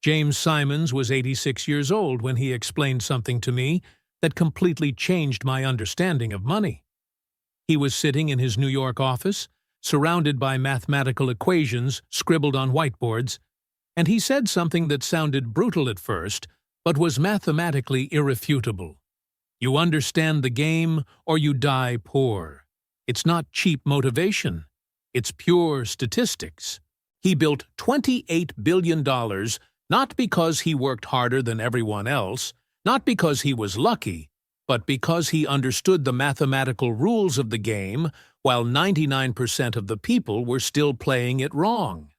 James Simons was 86 years old when he explained something to me that completely changed my understanding of money. He was sitting in his New York office, surrounded by mathematical equations scribbled on whiteboards, and he said something that sounded brutal at first, but was mathematically irrefutable. You understand the game, or you die poor. It's not cheap motivation. It's pure statistics. He built $28 billion not because he worked harder than everyone else, not because he was lucky, but because he understood the mathematical rules of the game while 99% of the people were still playing it wrong.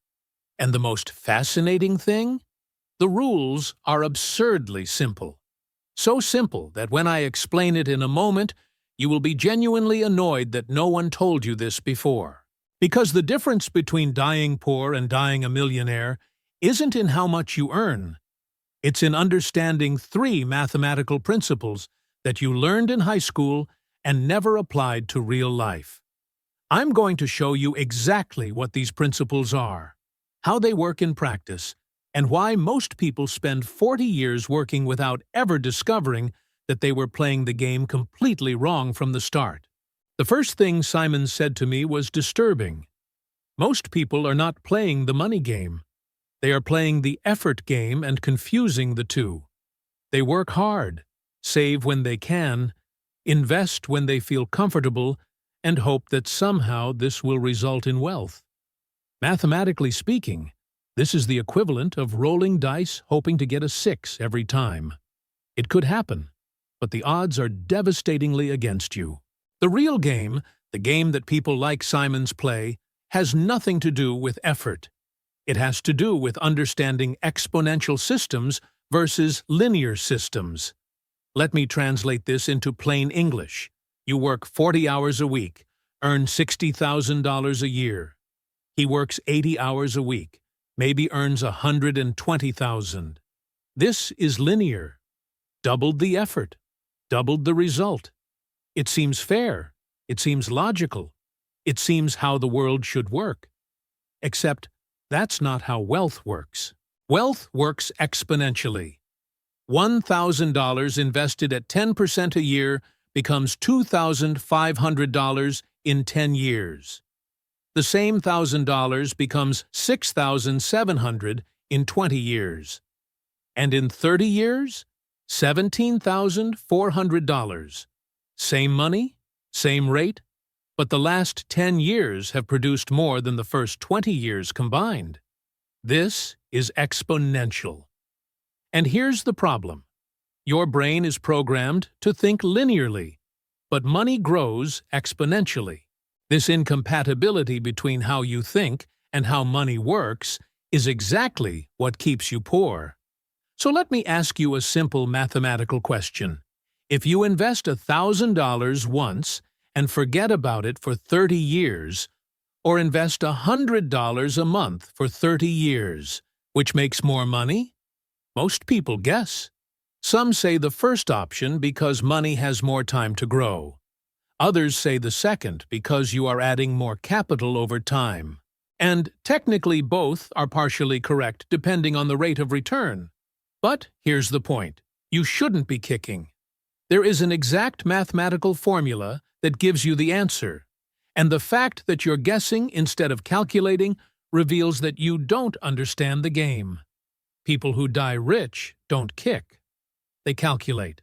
And the most fascinating thing? The rules are absurdly simple. So simple that when I explain it in a moment, you will be genuinely annoyed that no one told you this before. Because the difference between dying poor and dying a millionaire isn't in how much you earn. It's in understanding 3 mathematical principles that you learned in high school and never applied to real life. I'm going to show you exactly what these principles are, how they work in practice, and why most people spend 40 years working without ever discovering that they were playing the game completely wrong from the start. The first thing Simon said to me was disturbing. Most people are not playing the money game. They are playing the effort game and confusing the two. They work hard, save when they can, invest when they feel comfortable, and hope that somehow this will result in wealth. Mathematically speaking, this is the equivalent of rolling dice hoping to get a 6 every time. It could happen, but the odds are devastatingly against you. The real game, the game that people like Simons play, has nothing to do with effort. It has to do with understanding exponential systems versus linear systems. Let me translate this into plain English. You work 40 hours a week, earn $60,000 a year. He works 80 hours a week, maybe earns $120,000. This is linear. Doubled the effort, doubled the result. It seems fair. It seems logical. It seems how the world should work. Except that's not how wealth works. Wealth works exponentially. $1,000 invested at 10% a year becomes $2,500 in 10 years. The same $1,000 becomes $6,700 in 20 years. And in 30 years, $17,400. Same money, same rate, but the last 10 years have produced more than the first 20 years combined. This is exponential. And here's the problem. Your brain is programmed to think linearly, but money grows exponentially. This incompatibility between how you think and how money works is exactly what keeps you poor. So let me ask you a simple mathematical question. If you invest $1,000 once and forget about it for 30 years, or invest $100 a month for 30 years, which makes more money? Most people guess. Some say the first option because money has more time to grow. Others say the second because you are adding more capital over time. And technically both are partially correct depending on the rate of return. But here's the point. You shouldn't be kicking. There is an exact mathematical formula that gives you the answer, and the fact that you're guessing instead of calculating reveals that you don't understand the game. People who die rich don't kick. They calculate.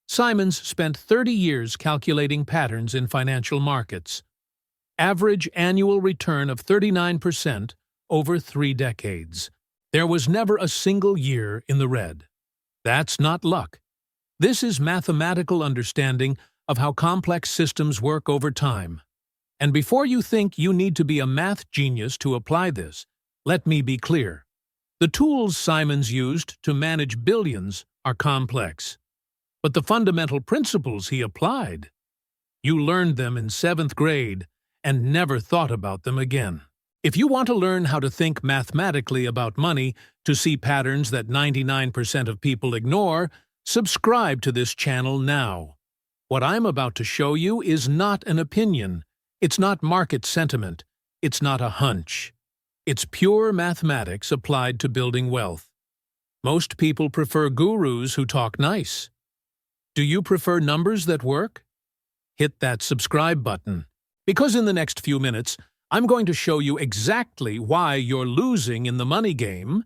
Simons spent 30 years calculating patterns in financial markets. Average annual return of 39% over 3 decades. There was never a single year in the red. That's not luck. This is mathematical understanding of how complex systems work over time. And before you think you need to be a math genius to apply this, let me be clear. The tools Simons used to manage billions are complex. But the fundamental principles he applied, you learned them in 7th grade and never thought about them again. If you want to learn how to think mathematically about money to see patterns that 99% of people ignore, subscribe to this channel now. What I'm about to show you is not an opinion. It's not market sentiment. It's not a hunch. It's pure mathematics applied to building wealth. Most people prefer gurus who talk nice. Do you prefer numbers that work? Hit that subscribe button, because in the next few minutes, I'm going to show you exactly why you're losing in the money game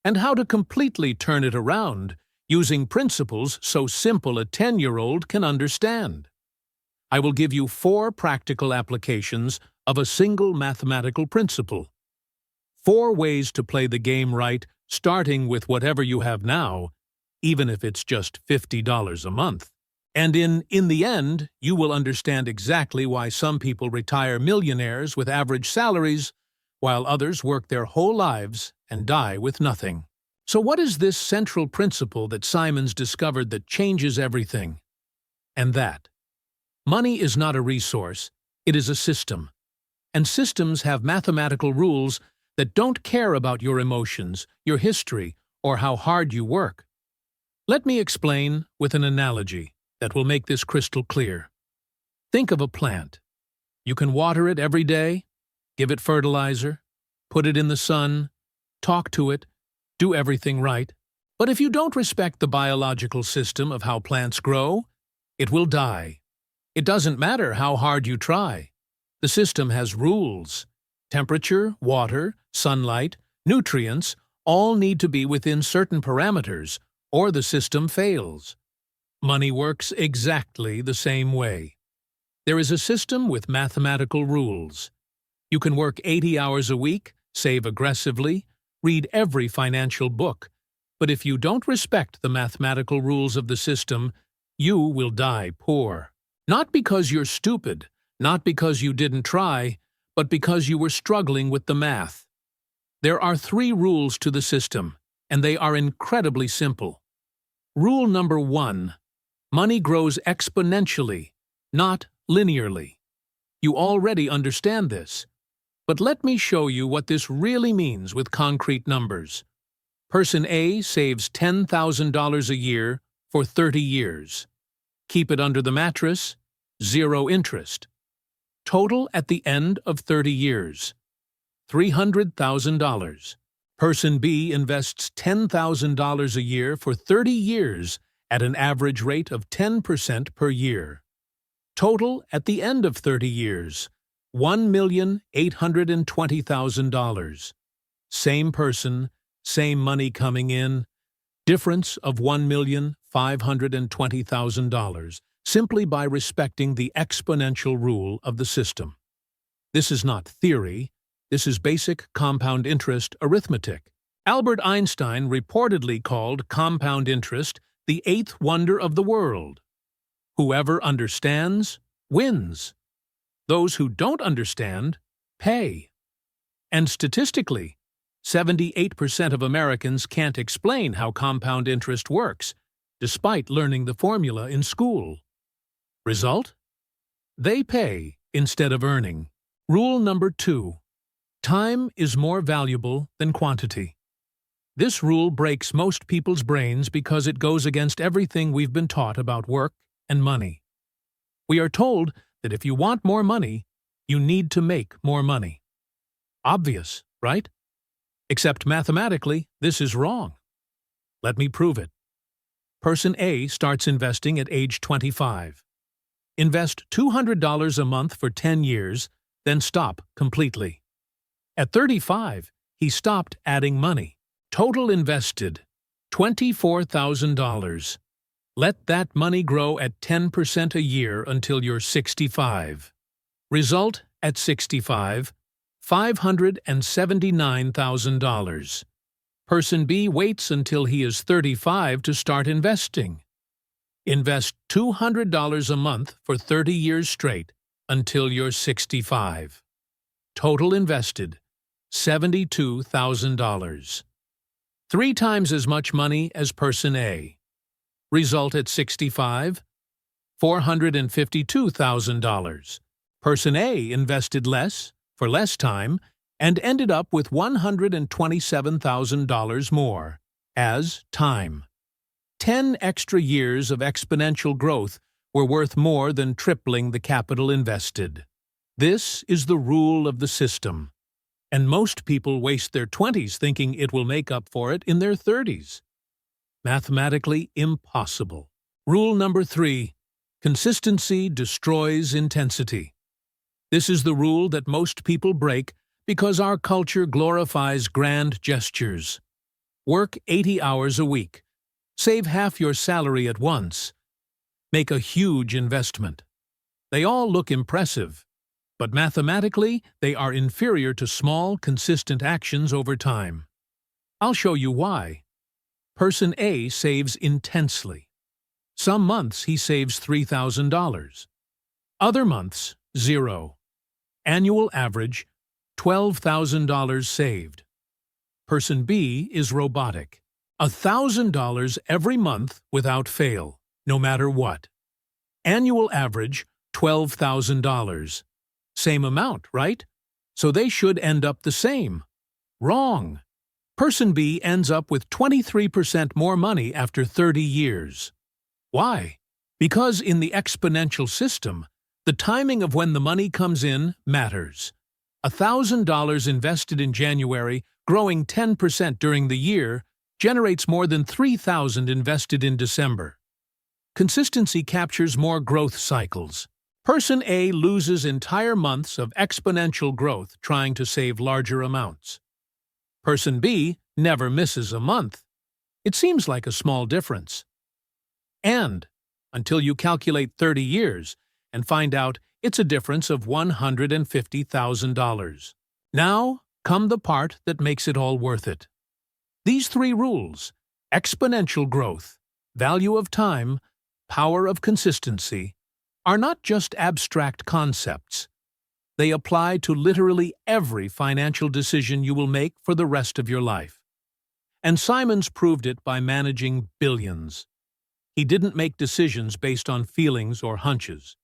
and how to completely turn it around using principles so simple a 10-year-old can understand. I will give you 4 practical applications of a single mathematical principle. 4 ways to play the game right, starting with whatever you have now, even if it's just $50 a month. And in the end, you will understand exactly why some people retire millionaires with average salaries, while others work their whole lives and die with nothing. So what is this central principle that Simon's discovered that changes everything? And that money is not a resource, it is a system. And systems have mathematical rules that don't care about your emotions, your history, or how hard you work. Let me explain with an analogy that will make this crystal clear. Think of a plant. You can water it every day, give it fertilizer, put it in the sun, talk to it, do everything right. But if you don't respect the biological system of how plants grow, it will die. It doesn't matter how hard you try. The system has rules. Temperature, water, sunlight, nutrients all need to be within certain parameters, or the system fails. Money works exactly the same way. There is a system with mathematical rules. You can work 80 hours a week, save aggressively, read every financial book, but if you don't respect the mathematical rules of the system, you will die poor. Not because you're stupid, not because you didn't try, but because you were struggling with the math. There are 3 rules to the system, and they are incredibly simple. Rule number 1. Money grows exponentially, not linearly. You already understand this. But let me show you what this really means with concrete numbers. Person A saves $10,000 a year for 30 years. Keep it under the mattress, 0 interest. Total at the end of 30 years, $300,000. Person B invests $10,000 a year for 30 years at an average rate of 10% per year. Total at the end of 30 years, $1,820,000. Same person, same money coming in, difference of $1,520,000, simply by respecting the exponential rule of the system. This is not theory, this is basic compound interest arithmetic. Albert Einstein reportedly called compound interest the 8th wonder of the world. Whoever understands, wins. Those who don't understand, pay. And statistically, 78% of Americans can't explain how compound interest works, despite learning the formula in school. Result? They pay instead of earning. Rule number 2. Time is more valuable than quantity. This rule breaks most people's brains because it goes against everything we've been taught about work and money. We are told that if you want more money, you need to make more money. Obvious, right? Except mathematically, this is wrong. Let me prove it. Person A starts investing at age 25. Invest $200 a month for 10 years, then stop completely. At 35, he stopped adding money. Total invested, $24,000. Let that money grow at 10% a year until you're 65. Result at 65, $579,000. Person B waits until he is 35 to start investing. Invest $200 a month for 30 years straight until you're 65. Total invested, $72,000. 3 times as much money as person A. Result at 65, $452,000. Person A invested less, for less time, and ended up with $127,000 more, as time. 10 extra years of exponential growth were worth more than tripling the capital invested. This is the rule of the system. And most people waste their 20s thinking it will make up for it in their 30s. Mathematically impossible. Rule number 3. Consistency destroys intensity. This is the rule that most people break because our culture glorifies grand gestures. Work 80 hours a week. Save half your salary at once. Make a huge investment. They all look impressive, but mathematically they are inferior to small, consistent actions over time. I'll show you why. Person A saves intensely. Some months he saves $3,000. Other months, zero. Annual average, $12,000 saved. Person B is robotic. $1,000 every month without fail, no matter what. Annual average, $12,000. Same amount, right? So they should end up the same. Wrong. Person B ends up with 23% more money after 30 years. Why? Because in the exponential system, the timing of when the money comes in matters. $1,000 invested in January, growing 10% during the year, generates more than $3,000 invested in December. Consistency captures more growth cycles. Person A loses entire months of exponential growth trying to save larger amounts. Person B never misses a month. It seems like a small difference. And until you calculate 30 years and find out it's a difference of $150,000. Now come the part that makes it all worth it. These 3 rules, exponential growth, value of time, power of consistency, are not just abstract concepts. They apply to literally every financial decision you will make for the rest of your life. And Simon's proved it by managing billions. He didn't make decisions based on feelings or hunches.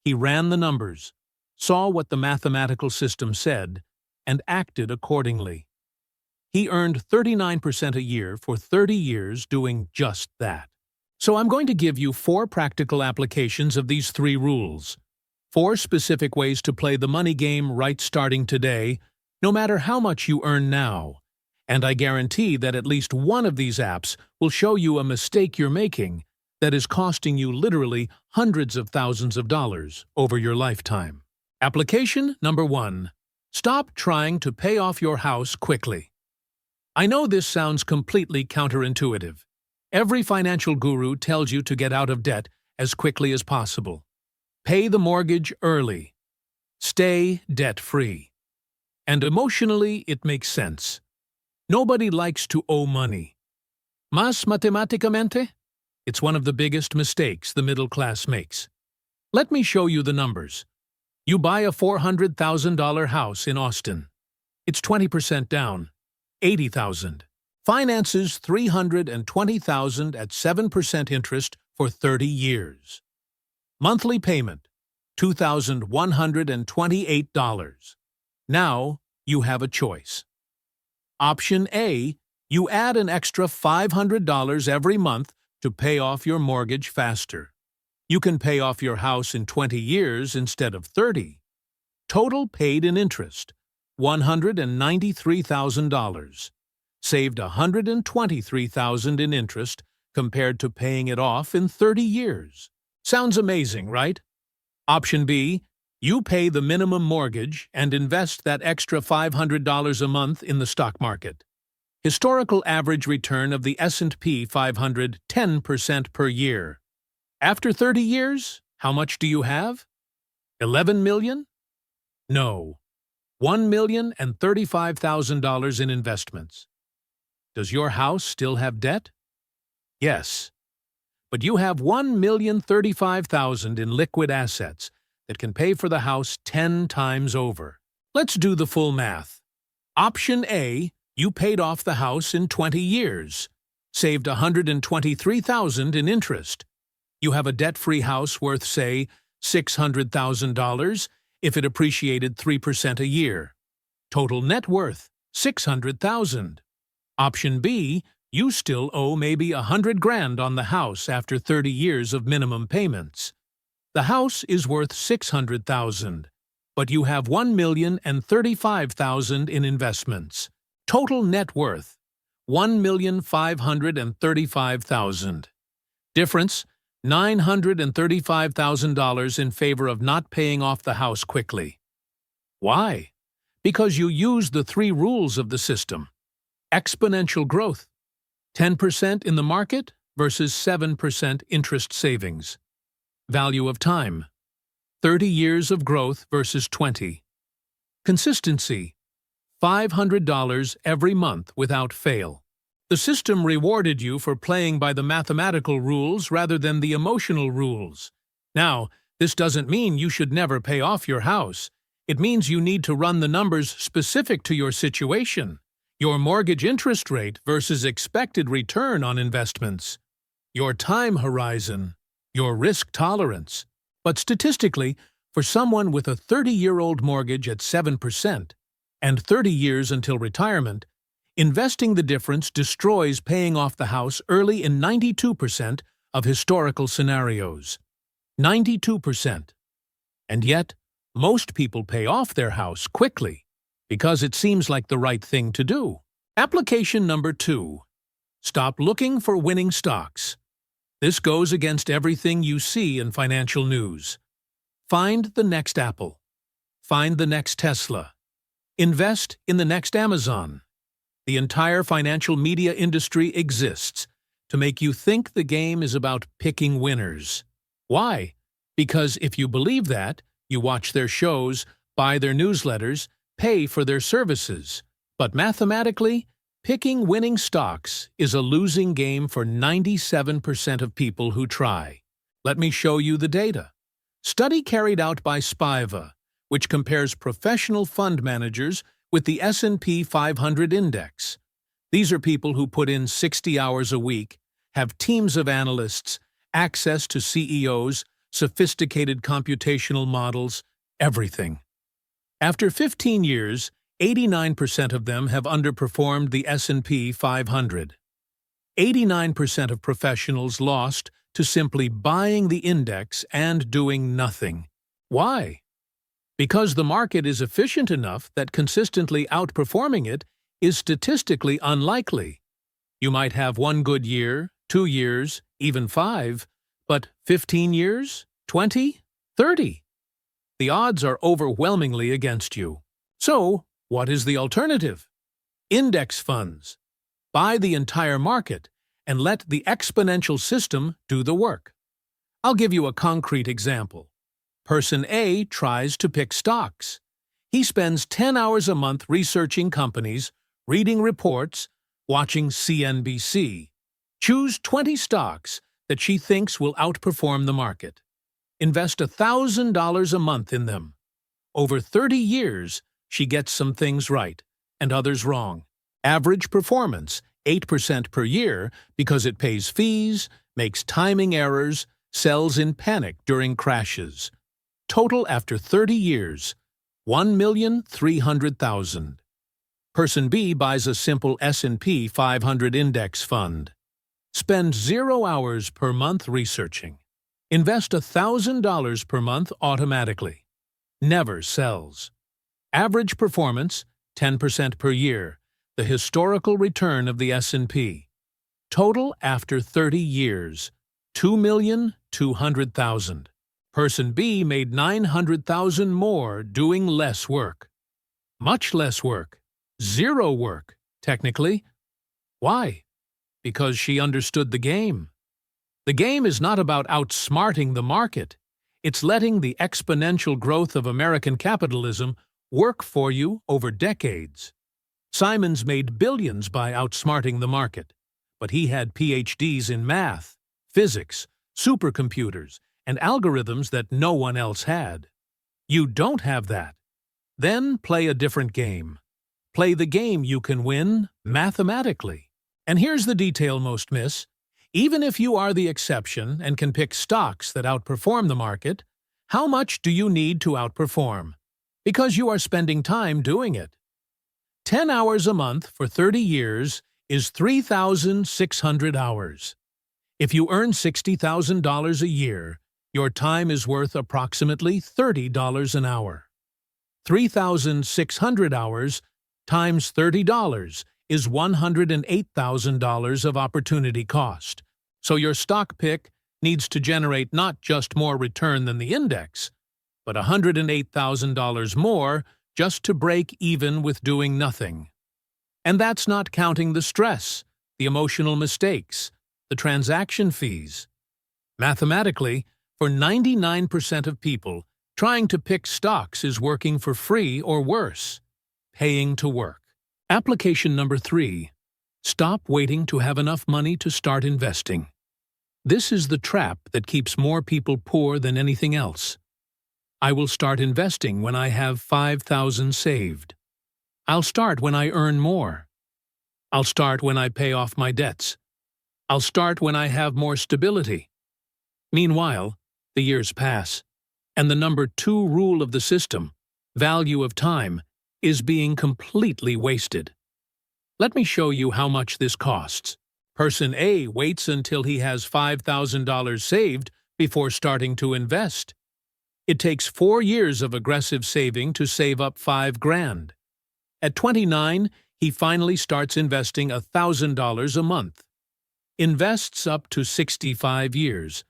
He ran the numbers, saw what the mathematical system said, and acted accordingly. He earned 39% a year for 30 years doing just that. So I'm going to give you 4 practical applications of these 3 rules. 4 specific ways to play the money game right starting today, no matter how much you earn now. And I guarantee that at least one of these apps will show you a mistake you're making that is costing you literally hundreds of thousands of dollars over your lifetime. Application number 1. Stop trying to pay off your house quickly. I know this sounds completely counterintuitive. Every financial guru tells you to get out of debt as quickly as possible. Pay the mortgage early. Stay debt-free. And emotionally, it makes sense. Nobody likes to owe money. Mas matemáticamente? It's one of the biggest mistakes the middle class makes. Let me show you the numbers. You buy a $400,000 house in Austin. It's 20% down, $80,000. Finances $320,000 at 7% interest for 30 years. Monthly payment, $2,128. Now you have a choice. Option A, you add an extra $500 every month to pay off your mortgage faster. You can pay off your house in 20 years instead of 30. Total paid in interest, $193,000. Saved $123,000 in interest compared to paying it off in 30 years. Sounds amazing, right? Option B, you pay the minimum mortgage and invest that extra $500 a month in the stock market. Historical average return of the S&P 500, 10% per year. After 30 years, how much do you have? 11 million? No, $1,035,000 in investments. Does your house still have debt? Yes. But you have $1,035,000 in liquid assets that can pay for the house 10 times over. Let's do the full math. Option A, you paid off the house in 20 years, saved $123,000 in interest. You have a debt-free house worth, say, $600,000 if it appreciated 3% a year. Total net worth, $600,000. Option B, you still owe maybe $100,000 on the house after 30 years of minimum payments. The house is worth $600,000, but you have $1,035,000 in investments. Total net worth, $1,535,000. Difference, $935,000 in favor of not paying off the house quickly. Why? Because you use the three rules of the system. Exponential growth, 10% in the market versus 7% interest savings. Value of time, 30 years of growth versus 20. Consistency, $500 every month without fail. The system rewarded you for playing by the mathematical rules rather than the emotional rules. Now, this doesn't mean you should never pay off your house. It means you need to run the numbers specific to your situation, your mortgage interest rate versus expected return on investments, your time horizon, your risk tolerance. But statistically, for someone with a 30-year-old mortgage at 7% and 30 years until retirement, investing the difference destroys paying off the house early in 92% of historical scenarios. 92%. And yet, most people pay off their house quickly because it seems like the right thing to do. Application number 2. Stop looking for winning stocks. This goes against everything you see in financial news. Find the next Apple. Find the next Tesla. Invest in the next Amazon. The entire financial media industry exists to make you think the game is about picking winners. Why? Because if you believe that, you watch their shows, buy their newsletters, pay for their services. But mathematically, picking winning stocks is a losing game for 97% of people who try. Let me show you the data. Study carried out by Spiva, which compares professional fund managers with the S&P 500 index. These are people who put in 60 hours a week, have teams of analysts, access to CEOs, sophisticated computational models, everything. After 15 years, 89% of them have underperformed the S&P 500. 89% of professionals lost to simply buying the index and doing nothing. Why? Because the market is efficient enough that consistently outperforming it is statistically unlikely. You might have one good year, 2 years, even 5, but 15 years, 20, 30. The odds are overwhelmingly against you. So, what is the alternative? Index funds. Buy the entire market and let the exponential system do the work. I'll give you a concrete example. Person A tries to pick stocks. He spends 10 hours a month researching companies, reading reports, watching CNBC. Choose 20 stocks that she thinks will outperform the market. Invest $1,000 a month in them. Over 30 years, she gets some things right and others wrong. Average performance, 8% per year because it pays fees, makes timing errors, sells in panic during crashes. Total after 30 years, $1,300,000. Person B buys a simple S&P 500 index fund. Spend 0 hours per month researching. Invest $1,000 per month automatically. Never sells. Average performance, 10% per year, the historical return of the S&P. Total after 30 years, $2,200,000. Person B made $900,000 more doing less work. Much less work. Zero work, technically. Why? Because she understood the game. The game is not about outsmarting the market. It's letting the exponential growth of American capitalism work for you over decades. Simons made billions by outsmarting the market, but he had PhDs in math, physics, supercomputers, and algorithms that no one else had. You don't have that. Then play a different game. Play the game you can win mathematically. And here's the detail most miss. Even if you are the exception and can pick stocks that outperform the market, how much do you need to outperform? Because you are spending time doing it. 10 hours a month for 30 years is 3,600 hours. If you earn $60,000 a year, your time is worth approximately $30 an hour. 3,600 hours times $30 is $108,000 of opportunity cost. So your stock pick needs to generate not just more return than the index, but $108,000 more just to break even with doing nothing. And that's not counting the stress, the emotional mistakes, the transaction fees. Mathematically, for 99% of people, trying to pick stocks is working for free or worse, paying to work. Application number 3. Stop waiting to have enough money to start investing. This is the trap that keeps more people poor than anything else. I will start investing when I have $5,000 saved. I'll start when I earn more. I'll start when I pay off my debts. I'll start when I have more stability. Meanwhile, the years pass, and the number 2 rule of the system, value of time, is being completely wasted. Let me show you how much this costs. Person A waits until he has $5,000 saved before starting to invest. It takes 4 years of aggressive saving to save up $5,000. At 29, he finally starts investing $1,000 a month. Invests up to 65 years,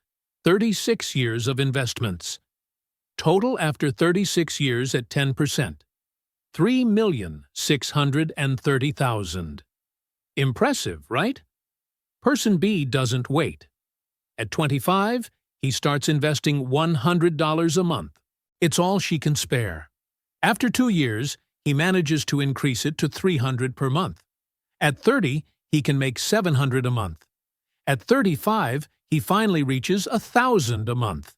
36 years of investments. Total after 36 years at 10%. $3,630,000. Impressive, right? Person B doesn't wait. At 25, he starts investing $100 a month. It's all she can spare. After 2 years, he manages to increase it to $300 per month. At 30, he can make $700 a month. At 35, he finally reaches $1,000 a month.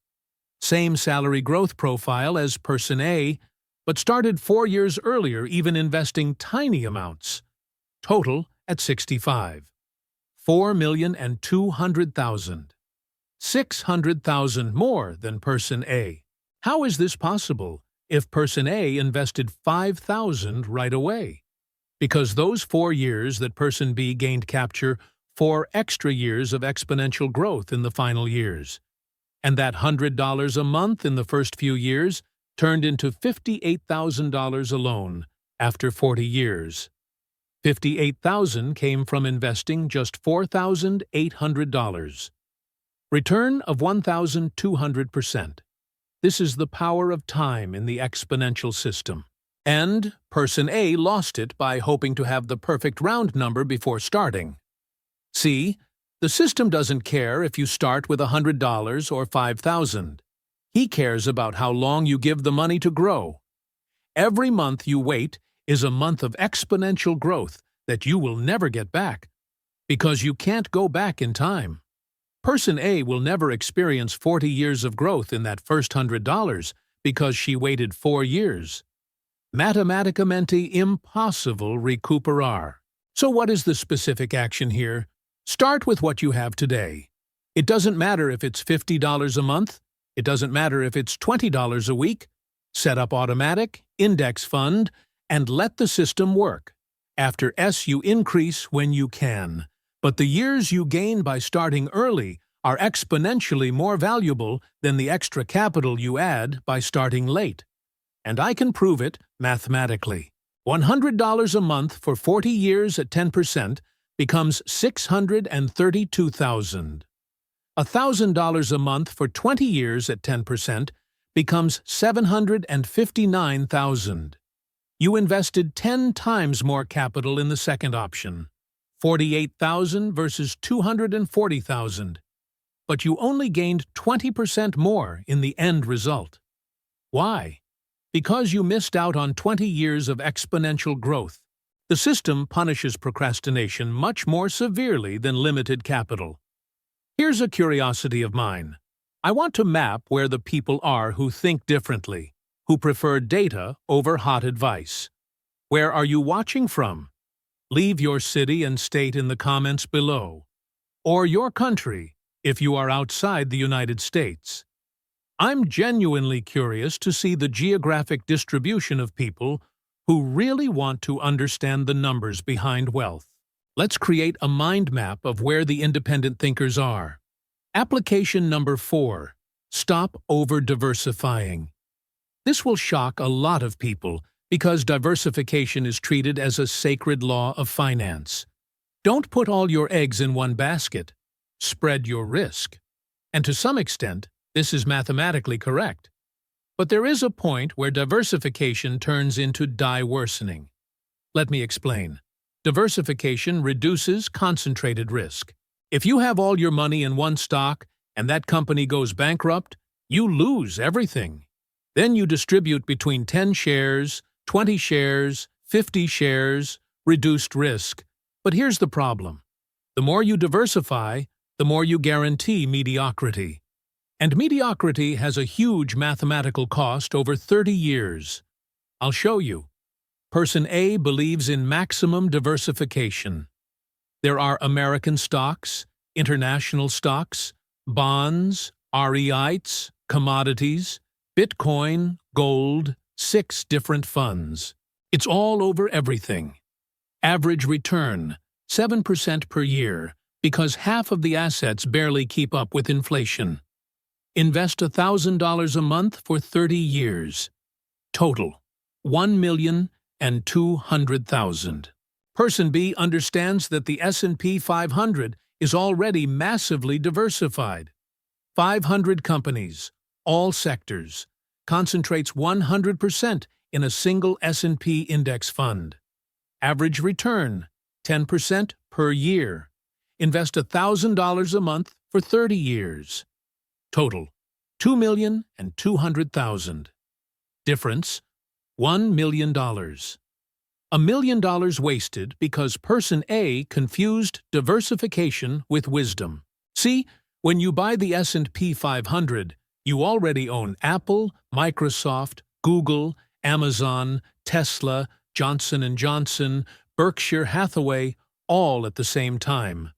Same salary growth profile as person A, but started 4 years earlier, even investing tiny amounts. Total at 65. $4,200,000. $600,000 more than person A. How is this possible if person A invested $5,000 right away? Because those 4 years that person B gained capture 4 extra years of exponential growth in the final years. And that $100 a month in the first few years turned into $58,000 alone after 40 years. $58,000 came from investing just $4,800. Return of 1,200%. This is the power of time in the exponential system. And person A lost it by hoping to have the perfect round number before starting. See, the system doesn't care if you start with $100 or $5,000. He cares about how long you give the money to grow. Every month you wait is a month of exponential growth that you will never get back, because you can't go back in time. Person A will never experience 40 years of growth in that first $100 because she waited 4 years. Mathematicamente impossible recuperar. So what is the specific action here? Start with what you have today. It doesn't matter if it's $50 a month. It doesn't matter if it's $20 a week. Set up automatic, index fund, and let the system work. After S, you increase when you can. But the years you gain by starting early are exponentially more valuable than the extra capital you add by starting late. And I can prove it mathematically. $100 a month for 40 years at 10% becomes $632,000. $1,000 a month for 20 years at 10% becomes $759,000. You invested 10 times more capital in the second option, $48,000 versus $240,000, but you only gained 20% more in the end result. Why? Because you missed out on 20 years of exponential growth. The system punishes procrastination much more severely than limited capital. Here's a curiosity of mine. I want to map where the people are who think differently, who prefer data over hot advice. Where are you watching from? Leave your city and state in the comments below. Or your country, if you are outside the United States. I'm genuinely curious to see the geographic distribution of people who really want to understand the numbers behind wealth. Let's create a mind map of where the independent thinkers are. Application number 4. Stop over-diversifying. This will shock a lot of people Because diversification is treated as a sacred law of finance. Don't put all your eggs in one basket. Spread your risk. And to some extent, this is mathematically correct. But there is a point where diversification turns into die-worsening. Let me explain. Diversification reduces concentrated risk. If you have all your money in one stock and that company goes bankrupt, you lose everything. Then you distribute between 10 shares, 20 shares, 50 shares, reduced risk. But here's the problem. The more you diversify, the more you guarantee mediocrity. And mediocrity has a huge mathematical cost over 30 years. I'll show you. Person A believes in maximum diversification. There are American stocks, international stocks, bonds, REITs, commodities, Bitcoin, gold, 6 different funds. It's all over everything. Average return, 7% per year, because half of the assets barely keep up with inflation. Invest $1,000 a month for 30 years. Total, $1,200,000. Person B understands that the S&P 500 is already massively diversified. 500 companies, all sectors, concentrates 100% in a single S&P index fund. Average return, 10% per year. Invest $1,000 a month for 30 years. Total, $2,200,000. Difference, $1 million. $1 million wasted because person A confused diversification with wisdom. See, when you buy the S&P 500, you already own Apple, Microsoft, Google, Amazon, Tesla, Johnson & Johnson, Berkshire Hathaway, all at the same time.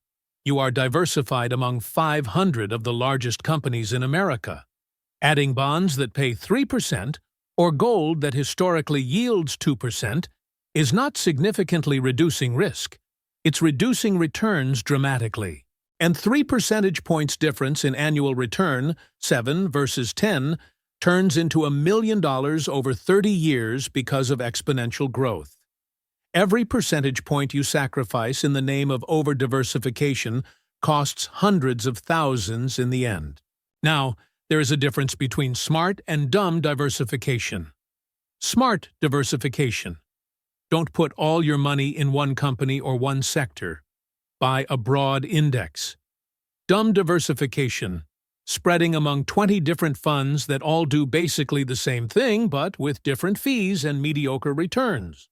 You are diversified among 500 of the largest companies in America. Adding bonds that pay 3% or gold that historically yields 2% is not significantly reducing risk. It's reducing returns dramatically. And 3 percentage points difference in annual return, 7 versus 10, turns into $1 million over 30 years because of exponential growth. Every percentage point you sacrifice in the name of over-diversification costs hundreds of thousands in the end. Now, there is a difference between smart and dumb diversification. Smart diversification. Don't put all your money in one company or one sector. Buy a broad index. Dumb diversification. Spreading among 20 different funds that all do basically the same thing but with different fees and mediocre returns.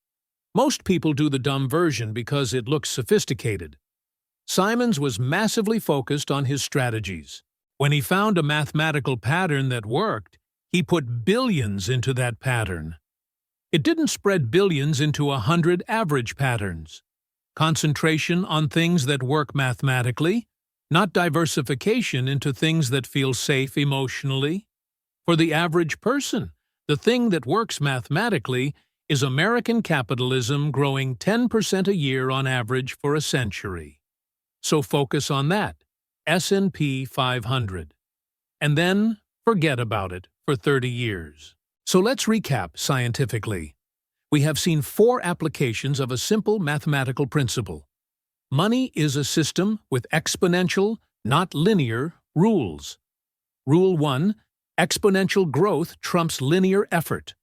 Most people do the dumb version because it looks sophisticated. Simons was massively focused on his strategies. When he found a mathematical pattern that worked, he put billions into that pattern. It didn't spread billions into 100 average patterns. Concentration on things that work mathematically, not diversification into things that feel safe emotionally. For the average person, the thing that works mathematically is American capitalism growing 10% a year on average for a century. So focus on that, S&P 500. And then forget about it for 30 years. So let's recap scientifically. We have seen 4 applications of a simple mathematical principle. Money is a system with exponential, not linear, rules. Rule 1, exponential growth trumps linear effort.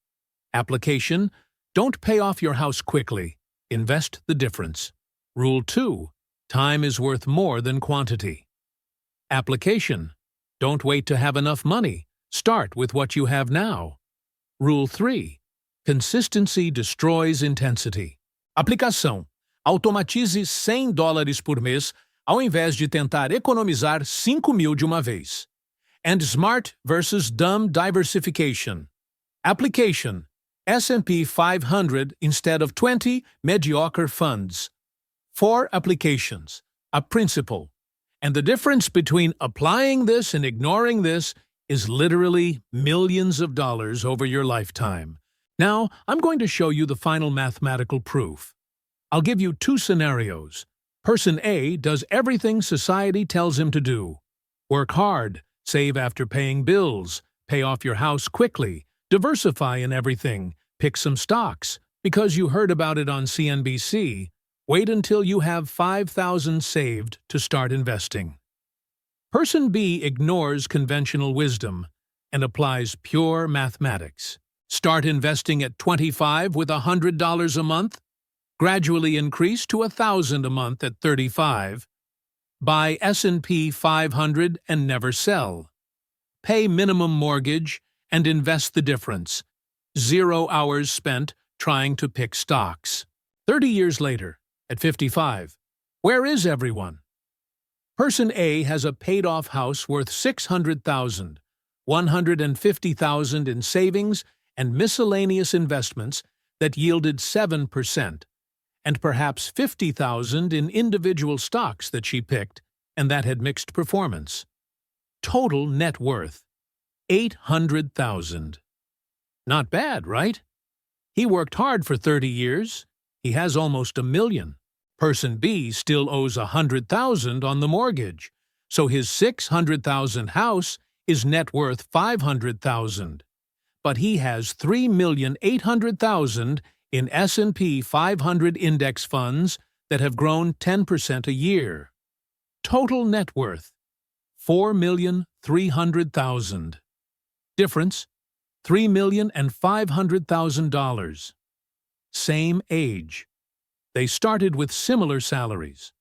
Application, don't pay off your house quickly. Invest the difference. Rule 2, time is worth more than quantity. Application, don't wait to have enough money. Start with what you have now. Rule 3, consistency destroys intensity. Aplicação. Automatize $100 por mês ao invés de tentar economizar 5.000 de uma vez. And smart versus dumb diversification. Application. S&P 500 instead of 20 mediocre funds. 4 applications. A principle. And the difference between applying this and ignoring this is literally millions of dollars over your lifetime. Now, I'm going to show you the final mathematical proof. I'll give you 2 scenarios. Person A does everything society tells him to do. Work hard, save after paying bills, pay off your house quickly, diversify in everything, Pick some stocks. Because you heard about it on CNBC, wait until you have 5,000 saved to start investing. Person B ignores conventional wisdom and applies pure mathematics. Start investing at $25 with $100 a month. Gradually increase to $1,000 a month at $35. Buy S&P 500 and never sell. Pay minimum mortgage and invest the difference. 0 hours spent trying to pick stocks. 30 years later, at 55, where is everyone? Person A has a paid-off house worth $600,000, $150,000 in savings and miscellaneous investments that yielded 7%, and perhaps $50,000 in individual stocks that she picked and that had mixed performance. Total net worth, $800,000. Not bad, right? He worked hard for 30 years. He has almost $1 million. Person B still owes $100,000 on the mortgage, so his $600,000 house is net worth $500,000. But he has $3,800,000 in S&P 500 index funds that have grown 10% a year. Total net worth, $4,300,000. Difference, $3,500,000. Same age. They started with similar salaries.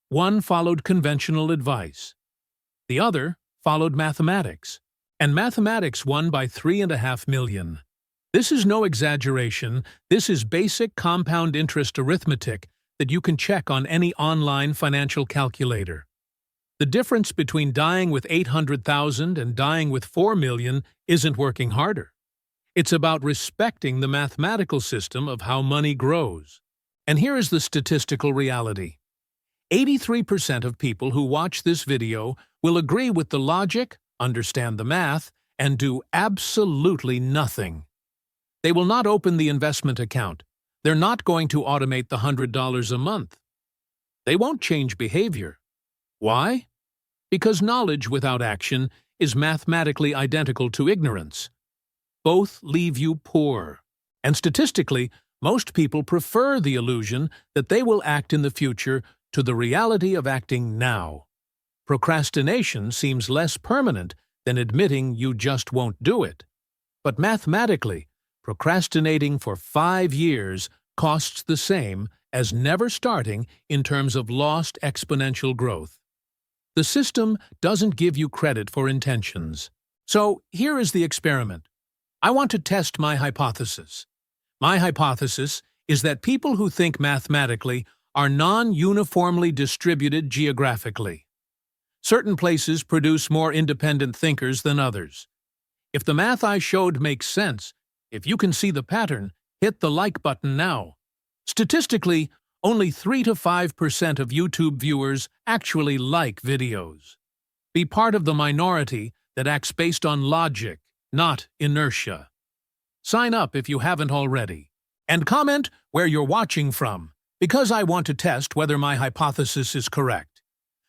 One followed conventional advice. The other followed mathematics. And mathematics won by $3.5 million. This is no exaggeration. This is basic compound interest arithmetic that you can check on any online financial calculator. The difference between dying with $800,000 and dying with $4 million isn't working harder. It's about respecting the mathematical system of how money grows. And here is the statistical reality. 83% of people who watch this video will agree with the logic, understand the math, and do absolutely nothing. They will not open the investment account. They're not going to automate the $100 a month. They won't change behavior. Why? Because knowledge without action is mathematically identical to ignorance. Both leave you poor. And statistically, most people prefer the illusion that they will act in the future to the reality of acting now. Procrastination seems less permanent than admitting you just won't do it. But mathematically, procrastinating for 5 years costs the same as never starting in terms of lost exponential growth. The system doesn't give you credit for intentions. So here is the experiment. I want to test my hypothesis. My hypothesis is that people who think mathematically are non-uniformly distributed geographically. Certain places produce more independent thinkers than others. If the math I showed makes sense, if you can see the pattern, hit the like button now. Statistically, only 3 to 5% of YouTube viewers actually like videos. Be part of the minority that acts based on logic, not inertia. Sign up if you haven't already. And comment where you're watching from, because I want to test whether my hypothesis is correct.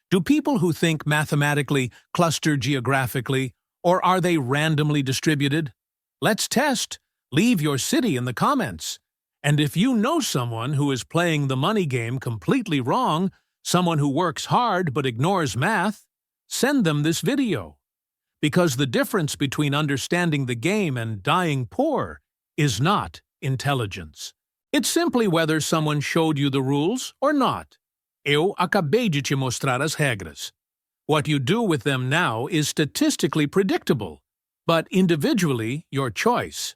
Do people who think mathematically cluster geographically, or are they randomly distributed? Let's test. Leave your city in the comments. And if you know someone who is playing the money game completely wrong, someone who works hard but ignores math, send them this video. Because the difference between understanding the game and dying poor is not intelligence. It's simply whether someone showed you the rules or not. Eu acabei de te mostrar as regras. What you do with them now is statistically predictable, but individually your choice.